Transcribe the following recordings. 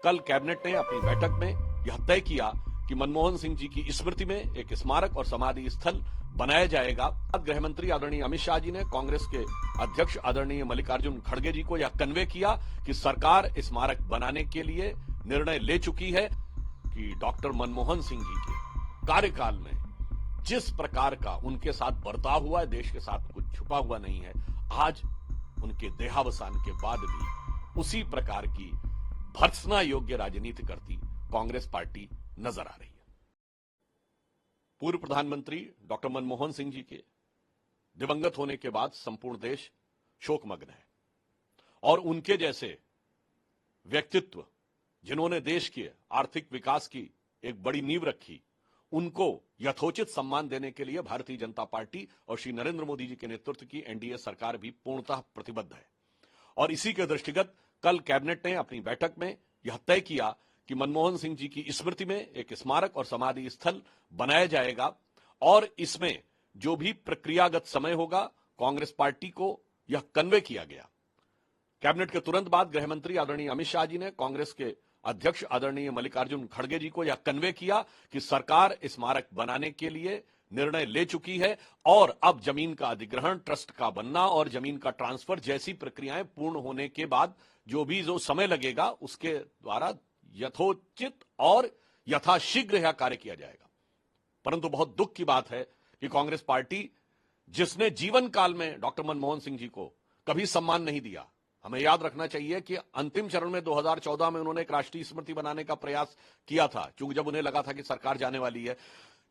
कल कैबिनेट ने अपनी बैठक में यह तय किया कि मनमोहन सिंह जी की स्मृति में एक स्मारक और समाधि स्थल बनाया जाएगा। गृह मंत्री आदरणीय अमित शाह जी ने कांग्रेस के अध्यक्ष आदरणीय मल्लिकार्जुन खड़गे जी को यह कन्वे किया कि सरकार स्मारक बनाने के लिए निर्णय ले चुकी है कि डॉक्टर मनमोहन सिंह जी के कार्यकाल में जिस प्रकार का उनके साथ बर्ताव हुआ है, देश के साथ कुछ छुपा हुआ नहीं है। आज उनके देहावसान के बाद भी उसी प्रकार की भर्त्सना योग्य राजनीति करती कांग्रेस पार्टी नजर आ रही है। पूर्व प्रधानमंत्री डॉक्टर मनमोहन सिंह जी के दिवंगत होने के बाद संपूर्ण देश शोकमग्न है और उनके जैसे व्यक्तित्व जिन्होंने देश के आर्थिक विकास की एक बड़ी नींव रखी, उनको यथोचित सम्मान देने के लिए भारतीय जनता पार्टी और श्री नरेंद्र मोदी जी के नेतृत्व की एनडीए सरकार भी पूर्णतः प्रतिबद्ध है। और इसी के दृष्टिगत कल कैबिनेट ने अपनी बैठक में यह तय किया कि मनमोहन सिंह जी की स्मृति में एक स्मारक और समाधि स्थल बनाया जाएगा और इसमें जो भी प्रक्रियागत समय होगा, कांग्रेस पार्टी को यह कन्वे किया गया। कैबिनेट के तुरंत बाद गृह मंत्री आदरणीय अमित शाह जी ने कांग्रेस के अध्यक्ष आदरणीय मल्लिकार्जुन खड़गे जी को यह कन्वे किया कि सरकार स्मारक बनाने के लिए निर्णय ले चुकी है और अब जमीन का अधिग्रहण, ट्रस्ट का बनना और जमीन का ट्रांसफर जैसी प्रक्रियाएं पूर्ण होने के बाद जो समय लगेगा उसके द्वारा यथोचित और यथाशीघ्र यह कार्य किया जाएगा। परंतु बहुत दुख की बात है कि कांग्रेस पार्टी, जिसने जीवन काल में डॉक्टर मनमोहन सिंह जी को कभी सम्मान नहीं दिया, हमें याद रखना चाहिए कि अंतिम चरण में 2014 में उन्होंने एक राष्ट्रीय स्मृति बनाने का प्रयास किया था, क्योंकि जब उन्हें लगा था कि सरकार जाने वाली है।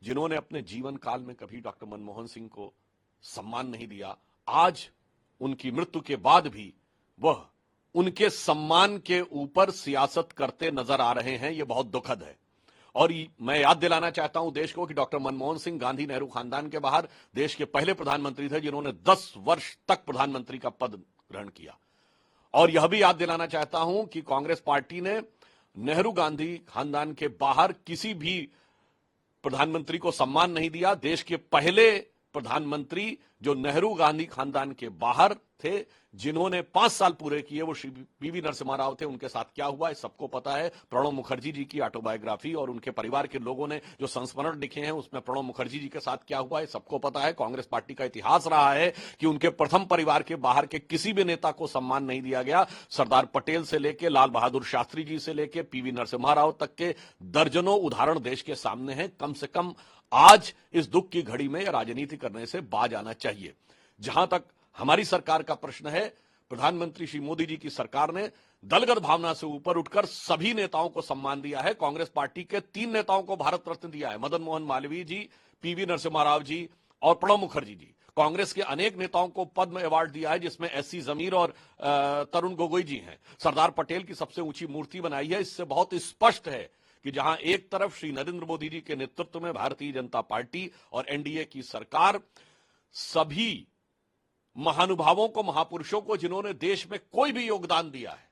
जिन्होंने अपने जीवन काल में कभी डॉक्टर मनमोहन सिंह को सम्मान नहीं दिया, आज उनकी मृत्यु के बाद भी वह उनके सम्मान के ऊपर सियासत करते नजर आ रहे हैं। यह बहुत दुखद है। और मैं याद दिलाना चाहता हूं देश को कि डॉक्टर मनमोहन सिंह गांधी नेहरू खानदान के बाहर देश के पहले प्रधानमंत्री थे जिन्होंने 10 वर्ष तक प्रधानमंत्री का पद ग्रहण किया। और यह भी याद दिलाना चाहता हूं कि कांग्रेस पार्टी ने नेहरू गांधी खानदान के बाहर किसी भी प्रधानमंत्री को सम्मान नहीं दिया। देश के पहले प्रधानमंत्री जो नेहरू गांधी खानदान के बाहर थे, जिन्होंने 5 साल पूरे किए, वो श्री पीवी नरसिम्हा राव थे। उनके साथ क्या हुआ है सबको पता है। प्रणब मुखर्जी जी की ऑटोबायोग्राफी और उनके परिवार के लोगों ने जो संस्मरण लिखे हैं उसमें प्रणब मुखर्जी जी के साथ क्या हुआ है सबको पता है। कांग्रेस पार्टी का इतिहास रहा है कि उनके प्रथम परिवार के बाहर के किसी भी नेता को सम्मान नहीं दिया गया। सरदार पटेल से लेकर लाल बहादुर शास्त्री जी से लेकर पीवी नरसिम्हा राव तक के दर्जनों उदाहरण देश के सामने हैं। कम से कम आज इस दुख की घड़ी में राजनीति करने से बाज आना चाहिए। जहां तक हमारी सरकार का प्रश्न है, प्रधानमंत्री श्री मोदी जी की सरकार ने दलगत भावना से ऊपर उठकर सभी नेताओं को सम्मान दिया है। कांग्रेस पार्टी के 3 नेताओं को भारत रत्न दिया है, मदन मोहन मालवीय जी, पीवी नरसिम्हा राव जी और प्रणब मुखर्जी जी। कांग्रेस के अनेक नेताओं को पद्म अवार्ड दिया है, जिसमें एससी जमीर और तरुण गोगोई जी हैं। सरदार पटेल की सबसे ऊंची मूर्ति बनाई है। इससे बहुत स्पष्ट है कि जहां एक तरफ श्री नरेंद्र मोदी जी के नेतृत्व में भारतीय जनता पार्टी और एनडीए की सरकार सभी महानुभावों को, महापुरुषों को, जिन्होंने देश में कोई भी योगदान दिया है,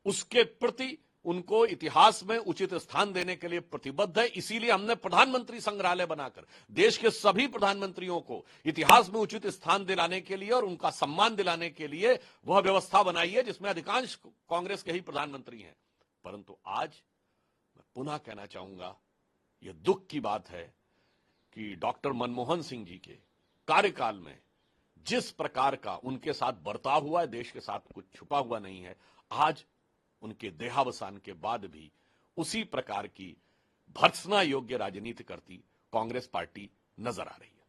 उसके प्रति उनको इतिहास में उचित स्थान देने के लिए प्रतिबद्ध है। इसीलिए हमने प्रधानमंत्री संग्रहालय बनाकर देश के सभी प्रधानमंत्रियों को इतिहास में उचित स्थान दिलाने के लिए और उनका सम्मान दिलाने के लिए वह व्यवस्था बनाई है जिसमें अधिकांश कांग्रेस के ही प्रधानमंत्री हैं। परंतु आज मैं पुनः कहना चाहूंगा, यह दुख की बात है कि डॉक्टर मनमोहन सिंह जी के कार्यकाल में जिस प्रकार का उनके साथ बर्ताव हुआ है, देश के साथ कुछ छुपा हुआ नहीं है। आज उनके देहावसान के बाद भी उसी प्रकार की भर्त्सना योग्य राजनीति करती कांग्रेस पार्टी नजर आ रही है।